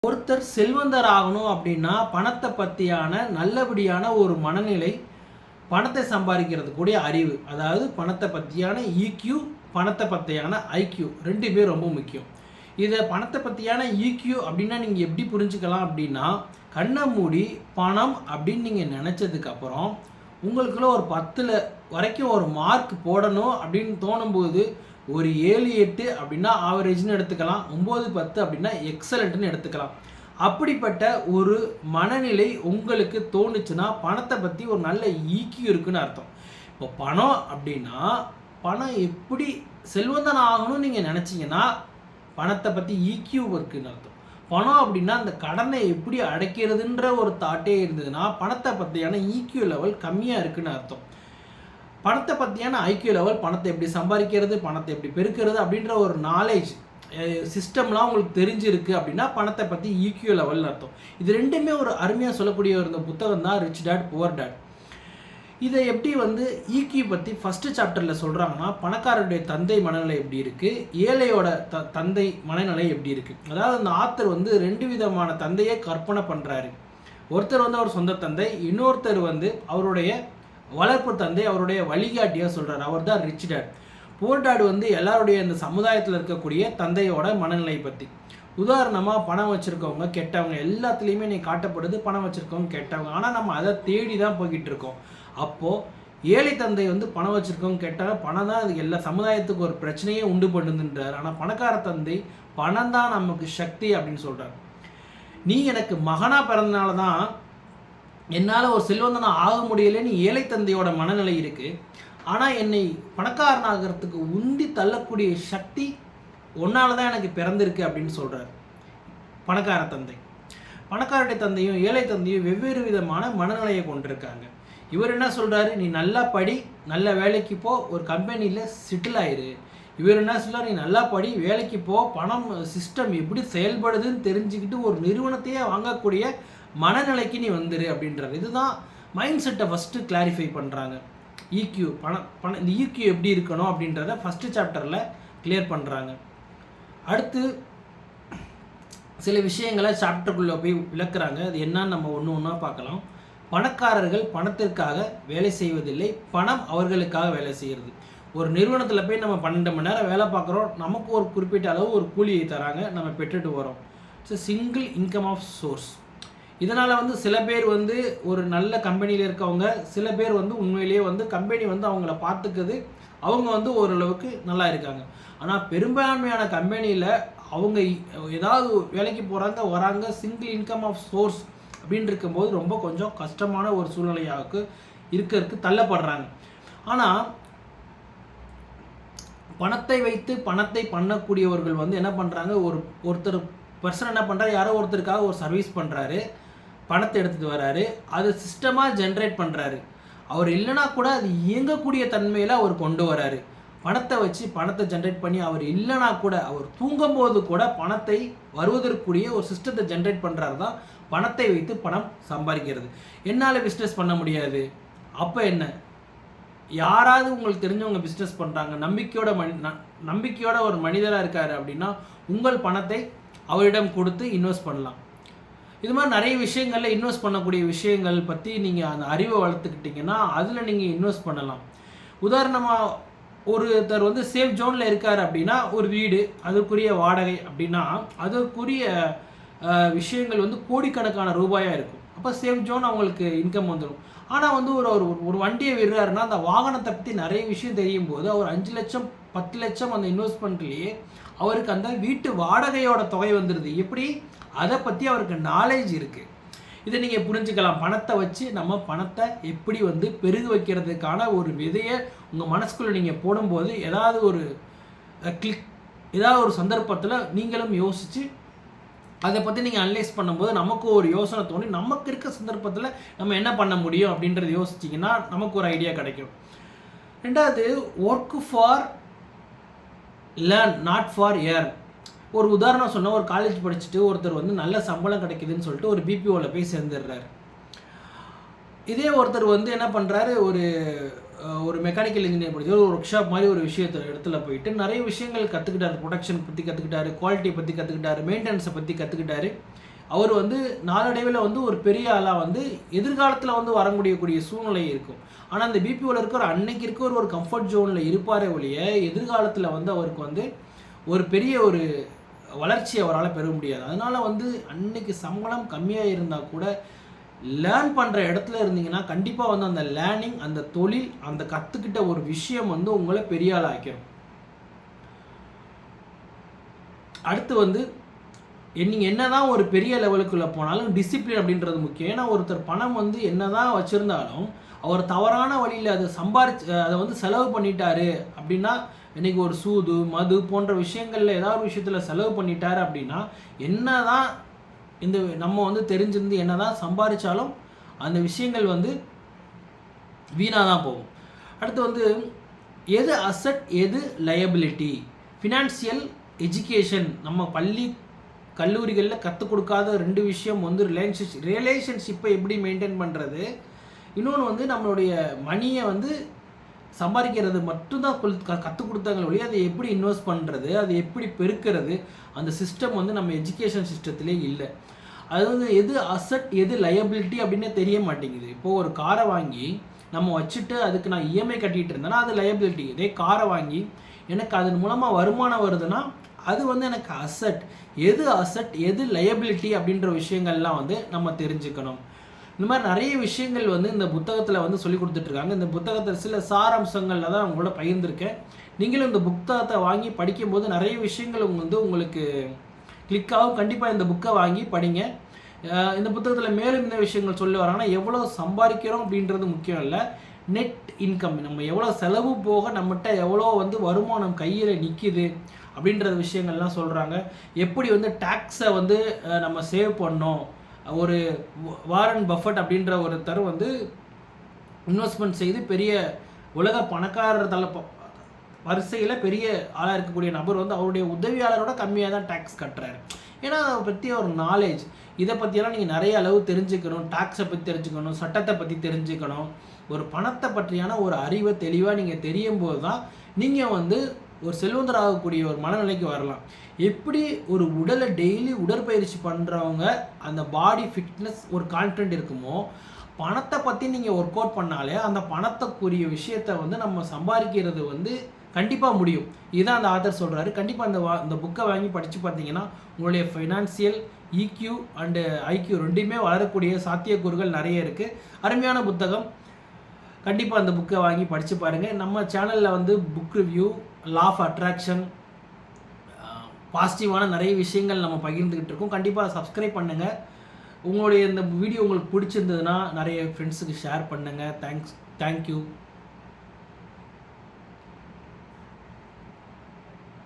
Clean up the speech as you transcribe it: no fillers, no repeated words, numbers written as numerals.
ஒருத்தர் செல்வந்தர் ஆகணும் அப்படின்னா பணத்தை பற்றியான நல்லபடியான ஒரு மனநிலை, பணத்தை சம்பாதிக்கிறது கூடிய அறிவு, அதாவது பணத்தை பற்றியான ஈக்யூ, பணத்தை பற்றியான ஐக்யூ ரெண்டுமே ரொம்ப முக்கியம். இதை பணத்தை பற்றியான ஈக்யூ அப்படின்னா நீங்கள் எப்படி புரிஞ்சுக்கலாம் அப்படின்னா, கண்ணை மூடி பணம் அப்படின்னு நீங்கள் நினச்சதுக்கப்புறம் உங்களுக்குள்ள ஒரு 10 வரைக்கும் ஒரு மார்க் போடணும் அப்படின்னு தோணும்போது ஒரு 7, 8 அப்படின்னா ஆவரேஜ்னு எடுத்துக்கலாம், 9, 10 அப்படின்னா எக்ஸலண்ட்னு எடுத்துக்கலாம். அப்படிப்பட்ட ஒரு மனநிலை உங்களுக்கு தோணுச்சுன்னா பணத்தை பற்றி ஒரு நல்ல ஈக்கியம் இருக்குன்னு அர்த்தம். இப்போ பணம் அப்படின்னா பணம் எப்படி செல்வந்தன் ஆகணும்னு நீங்கள் நினச்சிங்கன்னா பணத்தை பற்றி ஈக்கியூ இருக்குன்னு அர்த்தம். பணம் அப்படின்னா அந்த கடனை எப்படி அடைக்கிறதுன்ற ஒரு தாட்டே இருந்ததுன்னா பணத்தை பற்றியான ஈக்கியூ லெவல் கம்மியாக இருக்குன்னு அர்த்தம். பணத்தை பற்றியான ஐக்கியூ லெவல், பணத்தை எப்படி சம்பாதிக்கிறது, பணத்தை எப்படி பெருக்கிறது அப்படின்ற ஒரு நாலேஜ் சிஸ்டம்லாம் உங்களுக்கு தெரிஞ்சிருக்கு அப்படின்னா பணத்தை பற்றி ஈக்கியூ லெவல்னு அர்த்தம். இது ரெண்டுமே ஒரு அருமையாக சொல்லக்கூடிய ஒரு புத்தகம் தான் ரிச் டேட் புவர் டேட். இதை எப்படி ஈக்கியூ பற்றி ஃபஸ்ட்டு சாப்டரில் சொல்கிறாங்கன்னா, பணக்காரருடைய தந்தை மனநிலை எப்படி இருக்குது, ஏழையோட தந்தை மனநிலை எப்படி இருக்குது. அதாவது அந்த ஆத்தர் 2 விதமான தந்தையை கற்பனை பண்ணுறாரு. ஒருத்தர் அவர் சொந்த தந்தை, இன்னொருத்தர் அவருடைய வளர்ப்பு தந்தை, அவருடைய வழிகாட்டியாக சொல்கிறார். அவர் தான் ரிச் டேட். புவர் டேட் எல்லாருடைய இந்த சமுதாயத்தில் இருக்கக்கூடிய தந்தையோட மனநிலை பற்றி. உதாரணமாக பணம் வச்சுருக்கவங்க கெட்டவங்க எல்லாத்துலேயுமே நீ காட்டப்படுது பணம் வச்சுருக்கவங்க கெட்டவங்க. ஆனால் நம்ம அதை தேடி தான் போய்கிட்டு இருக்கோம். அப்போது ஏழை தந்தை பணம் வச்சுருக்கவங்க கெட்டவங்க, பணம் தான் அது எல்லா சமுதாயத்துக்கு ஒரு பிரச்சனையே உண்டு பண்ணுதுன்றார். ஆனால் பணக்கார தந்தை பணம் தான் நமக்கு சக்தி அப்படின்னு சொல்கிறார். நீ எனக்கு மகனாக பிறந்தனால தான் என்னால் ஒரு செல்வந்தனாக ஆக முடியலைன்னு ஏழை தந்தையோட மனநிலை இருக்குது. ஆனால் என்னை பணக்காரனாகிறதுக்கு உந்தி தள்ளக்கூடிய சக்தி ஒன்னால தான் எனக்கு பிறந்திருக்கு அப்படின்னு சொல்கிறார் பணக்கார தந்தை. பணக்காரருடைய தந்தையும் ஏழை தந்தையும் வெவ்வேறு விதமான மனநிலையை கொண்டிருக்காங்க. இவர் என்ன சொல்கிறாரு, நீ நல்லா படி, நல்ல வேலைக்கு போ, ஒரு கம்பெனியில் செட்டில் ஆயிரு. இவர் என்ன சொல்கிறார், நீ நல்லா படி, வேலைக்கு போ, பணம் சிஸ்டம் எப்படி செயல்படுதுன்னு தெரிஞ்சுக்கிட்டு ஒரு நிறுவனத்தையே வாங்கக்கூடிய மனநிலைக்கு நீ வந்துரு அப்படின்றார். இதுதான் மைண்ட் செட்டை ஃபஸ்ட்டு கிளாரிஃபை பண்ணுறாங்க. ஈக்யூ இந்த ஈக்யூ எப்படி இருக்கணும் அப்படின்றத ஃபஸ்ட்டு சாப்டரில் கிளியர் பண்ணுறாங்க. அடுத்து சில விஷயங்களை சாப்டருக்குள்ளே போய் விளக்குறாங்க. அது என்னன்னு நம்ம ஒன்று ஒன்றா பார்க்கலாம். பணக்காரர்கள் பணத்திற்காக வேலை செய்வதில்லை, பணம் அவர்களுக்காக வேலை செய்கிறது. ஒரு நிறுவனத்தில் போய் நம்ம 12 மணி நேரம் வேலை பார்க்குறோம், நமக்கு ஒரு குறிப்பிட்ட அளவு ஒரு கூலியை தராங்க, நம்ம பெற்றுட்டு வரோம். It's single income of source. இதனால் சில பேர் ஒரு நல்ல கம்பெனியில் இருக்கவங்க, சில பேர் உண்மையிலேயே கம்பெனி அவங்கள பார்த்துக்குது, அவங்க ஓரளவுக்கு நல்லா இருக்காங்க. ஆனால் பெரும்பான்மையான கம்பெனியில் அவங்க ஏதாவது வேலைக்கு போகிறாங்க வராங்க, சிங்கிள் இன்கம் ஆஃப் சோர்ஸ் அப்படின்னு இருக்கும்போது ரொம்ப கொஞ்சம் கஷ்டமான ஒரு சூழ்நிலையாவுக்கு இருக்கிறதுக்கு தள்ளப்படுறாங்க. ஆனால் பணத்தை வைத்து பணத்தை பண்ணக்கூடியவர்கள் என்ன பண்ணுறாங்க, ஒருத்தர் பர்சன் என்ன பண்ணுறாரு, யாரோ ஒருத்தருக்காக ஒரு சர்வீஸ் பண்ணுறாரு, பணத்தை எடுத்துகிட்டு வராரு, அது சிஸ்டமாக ஜென்ரேட் பண்ணுறாரு. அவர் இல்லைனா கூட அது இயங்கக்கூடிய தன்மையில் அவர் கொண்டு வராரு. பணத்தை வச்சு பணத்தை ஜென்ரேட் பண்ணி அவர் இல்லைனா கூட அவர் தூங்கும்போது கூட பணத்தை வருவதற்குரிய ஒரு சிஸ்டத்தை ஜென்ரேட் பண்ணுறாரு தான் பணத்தை வைத்து பணம் சம்பாதிக்கிறது. என்னால் பிஸ்னஸ் பண்ண முடியாது, அப்போ என்ன, யாராவது உங்களுக்கு தெரிஞ்சவங்க பிஸ்னஸ் பண்ணுறாங்க, நம்பிக்கையோட ஒரு மனிதராக இருக்கார் அப்படின்னா உங்கள் பணத்தை அவரிடம் கொடுத்து இன்வெஸ்ட் பண்ணலாம். இது மாதிரி நிறைய விஷயங்களில் இன்வெஸ்ட் பண்ணக்கூடிய விஷயங்கள் பற்றி நீங்கள் அந்த அறிவை வளர்த்துக்கிட்டிங்கன்னா அதில் நீங்கள் இன்வெஸ்ட் பண்ணலாம். உதாரணமாக ஒருத்தர் சேஃப் ஜோனில் இருக்கார் அப்படின்னா, ஒரு வீடு அதுக்குரிய வாடகை அப்படின்னா அதுக்குரிய விஷயங்கள் கோடிக்கணக்கான ரூபாயாக இருக்கும். அப்போ சேஃப் ஜோன் அவங்களுக்கு இன்கம் வந்துடும். ஆனால் ஒரு வண்டியை விடுறாருன்னா அந்த வாகனத்தை பற்றி நிறைய விஷயம் தெரியும் போது அவர் 5 லட்சம் 10 லட்சம் அந்த இன்வெஸ்ட்மெண்ட்லேயே அவருக்கு அந்த வீட்டு வாடகையோட தொகை வந்துடுது. எப்படி, அதை பற்றி அவருக்கு நாலேஜ் இருக்குது. இதை நீங்கள் புரிஞ்சுக்கலாம். பணத்தை வச்சு நம்ம பணத்தை எப்படி பெருகு வைக்கிறதுக்கான ஒரு விதையை உங்கள் மனசுக்குள்ளே நீங்கள் போடும்போது ஏதாவது ஒரு சந்தர்ப்பத்தில் நீங்களும் யோசித்து அதை பற்றி நீங்கள் அனலைஸ் பண்ணும்போது நமக்கு ஒரு யோசனை தோணி நமக்கு இருக்க சந்தர்ப்பத்தில் நம்ம என்ன பண்ண முடியும் அப்படின்றத யோசிச்சிங்கன்னா நமக்கு ஒரு ஐடியா கிடைக்கும். ரெண்டாவது, work for learn not for earn. ஒரு உதாரணம் சொன்னால், ஒரு காலேஜ் படிச்சுட்டு ஒருத்தர் நல்ல சம்பளம் கிடைக்குதுன்னு சொல்லிட்டு ஒரு பிபிஓவில் போய் சேர்ந்துடுறாரு. இதே ஒருத்தர் என்ன பண்ணுறாரு, ஒரு மெக்கானிக்கல் இன்ஜினியர் படிச்சு ஒரு ஒர்க் ஷாப் மாதிரி ஒரு இடத்துல போயிட்டு நிறைய விஷயங்கள் கற்றுக்கிட்டாரு. ப்ரொடக்ஷன் பற்றி கற்றுக்கிட்டாரு, குவாலிட்டியை பற்றி கற்றுக்கிட்டாரு, மெயின்டெனன்ஸை பற்றி கற்றுக்கிட்டாரு. அவர் வந்து நாளடைவில் வந்து ஒரு பெரிய ஆளாக வந்து எதிர்காலத்தில் வந்து வரக்கூடிய சூழ்நிலை இருக்கும். ஆனால் அந்த பிபிஓவில் இருக்கிற அன்னைக்கு இருக்கிற ஒரு கம்ஃபர்ட் ஜோனில் இருப்பாரே ஒழிய எதிர்காலத்தில் வந்து அவருக்கு வந்து ஒரு பெரிய ஒரு வளர்ச்சி அவரால் பெற முடியாது. அதனால் வந்து அன்னைக்கு சம்பளம் கம்மியாக இருந்தால் கூட லேர்ன் பண்ணுற இடத்துல இருந்தீங்கன்னா கண்டிப்பாக வந்து அந்த லேர்னிங், அந்த தொழில், அந்த கற்றுக்கிட்ட ஒரு விஷயம் வந்து உங்களை பெரிய ஆள் ஆக்கிடும். அடுத்து வந்து நீங்கள் என்ன தான் ஒரு பெரிய லெவலுக்குள்ளே போனாலும் டிசிப்ளின் அப்படின்றது முக்கியம். ஏன்னா ஒருத்தர் பணம் வந்து என்ன தான் வச்சுருந்தாலும் அவர் தவறான வழியில் அதை வந்து செலவு பண்ணிட்டாரு அப்படின்னா, இன்றைக்கி ஒரு சூது, மது போன்ற விஷயங்களில் ஏதாவது ஒரு விஷயத்தில் செலவு பண்ணிட்டாரு அப்படின்னா, என்ன தான் நம்ம வந்து தெரிஞ்சிருந்து என்ன தான் சம்பாதிச்சாலும் அந்த விஷயங்கள் வந்து வீணாக தான் போகும். அடுத்து வந்து எது அசட், எது லயபிலிட்டி, ஃபினான்சியல் எஜுகேஷன் நம்ம பள்ளி கல்லூரிகளில் கற்றுக் கொடுக்காத 2 விஷயம் வந்து ரிலேஷன்ஷிப்பை எப்படி மெயின்டைன் பண்ணுறது, இன்னொன்று வந்து நம்மளுடைய மணியை வந்து சம்பாதிக்கிறது மட்டும்தான் கற்றுக் கொடுத்தாங்களே ஒழிய அதை எப்படி இன்வெஸ்ட் பண்ணுறது, அதை எப்படி பெருக்கிறது, அந்த சிஸ்டம் வந்து நம்ம எஜுகேஷன் சிஸ்டத்திலே இல்லை. அது வந்து எது அசட் எது லயபிலிட்டி அப்படின்னே தெரிய மாட்டேங்குது. இப்போது ஒரு காரை வாங்கி நம்ம வச்சுட்டு அதுக்கு நான் இஎம்ஐ கட்டிகிட்டு இருந்தேன்னா அது லயபிலிட்டி. இதே காரை வாங்கி எனக்கு அதன் மூலமாக வருமானம் வருதுன்னா அது வந்து எனக்கு அசட். எது அசட் எது லயபிலிட்டி அப்படின்ற விஷயங்கள்லாம் வந்து நம்ம தெரிஞ்சுக்கணும். இந்த மாதிரி நிறைய விஷயங்கள் வந்து இந்த புத்தகத்தில் வந்து சொல்லி கொடுத்துட்ருக்காங்க. இந்த புத்தகத்தில் சில சாராம்சங்களில் தான் உங்களோட பகிர்ந்திருக்கேன். நீங்களும் இந்த புத்தகத்தை வாங்கி படிக்கும்போது நிறைய விஷயங்கள் வந்து உங்களுக்கு கிளிக்காகவும். கண்டிப்பாக இந்த புக்கை வாங்கி படிங்க. இந்த புத்தகத்தில் மேலும் இந்த விஷயங்கள் சொல்லி வராங்கன்னா எவ்வளோ சம்பாதிக்கிறோம் அப்படின்றது முக்கியம் இல்லை, நெட் இன்கம் நம்ம எவ்வளோ செலவு போக நம்மகிட்ட எவ்வளோ வந்து வருமானம் கையில் நிற்கிது அப்படின்ற விஷயங்கள்லாம் சொல்கிறாங்க. எப்படி வந்து டேக்ஸை வந்து நம்ம சேவ் பண்ணோம். ஒரு வாரன் பஃபட் அப்படின்ற ஒருத்தர் வந்து இன்வெஸ்ட்மெண்ட் செய்து பெரிய உலக பணக்காரர் வரிசையில் பெரிய ஆளாக இருக்கக்கூடிய நபர் வந்து அவருடைய உதவியாளரோட கம்மியாக தான் டேக்ஸ் கட்டுறாரு. ஏன்னா அதை பற்றி ஒரு நாலேஜ், இதை பற்றியெல்லாம் நீங்கள் நிறைய அளவு தெரிஞ்சுக்கணும். டேக்ஸை பற்றி தெரிஞ்சுக்கணும், சட்டத்தை பற்றி தெரிஞ்சுக்கணும். ஒரு பணத்தை பற்றியான ஒரு அறிவை தெளிவாக நீங்கள் தெரியும் போது தான் நீங்கள் வந்து ஒரு செல்வந்தராகக்கூடிய ஒரு மனநிலைக்கு வரலாம். எப்படி ஒரு உடலை டெய்லி உடற்பயிற்சி பண்ணுறவங்க அந்த பாடி ஃபிட்னஸ் ஒரு கான்ஃபிடென்ட் இருக்குமோ, பணத்தை பற்றி நீங்கள் ஒர்க் அவுட் பண்ணாலே அந்த பணத்துக்குரிய விஷயத்தை வந்து நம்ம சம்பாதிக்கிறது வந்து கண்டிப்பாக முடியும். இதுதான் அந்த ஆத்தர் சொல்கிறாரு. கண்டிப்பாக இந்த புக்கை வாங்கி படித்து பார்த்தீங்கன்னா உங்களுடைய ஃபைனான்சியல் இக்யூ அண்டு ஐக்யூ ரெண்டுமே வளரக்கூடிய சாத்தியக்கூறுகள் நிறைய இருக்குது. அருமையான புத்தகம். கண்டிப்பாக அந்த புக்கை வாங்கி படித்து பாருங்கள். நம்ம சேனலில் வந்து book review, law of attraction, பாசிட்டிவான நிறைய விஷயங்கள் நம்ம பகிர்ந்துக்கிட்டு இருக்கோம். கண்டிப்பாக சப்ஸ்கிரைப் பண்ணுங்கள். உங்களுடைய இந்த வீடியோ உங்களுக்கு பிடிச்சிருந்ததுன்னா நிறைய ஃப்ரெண்ட்ஸுக்கு ஷேர் பண்ணுங்கள். தேங்க்யூ.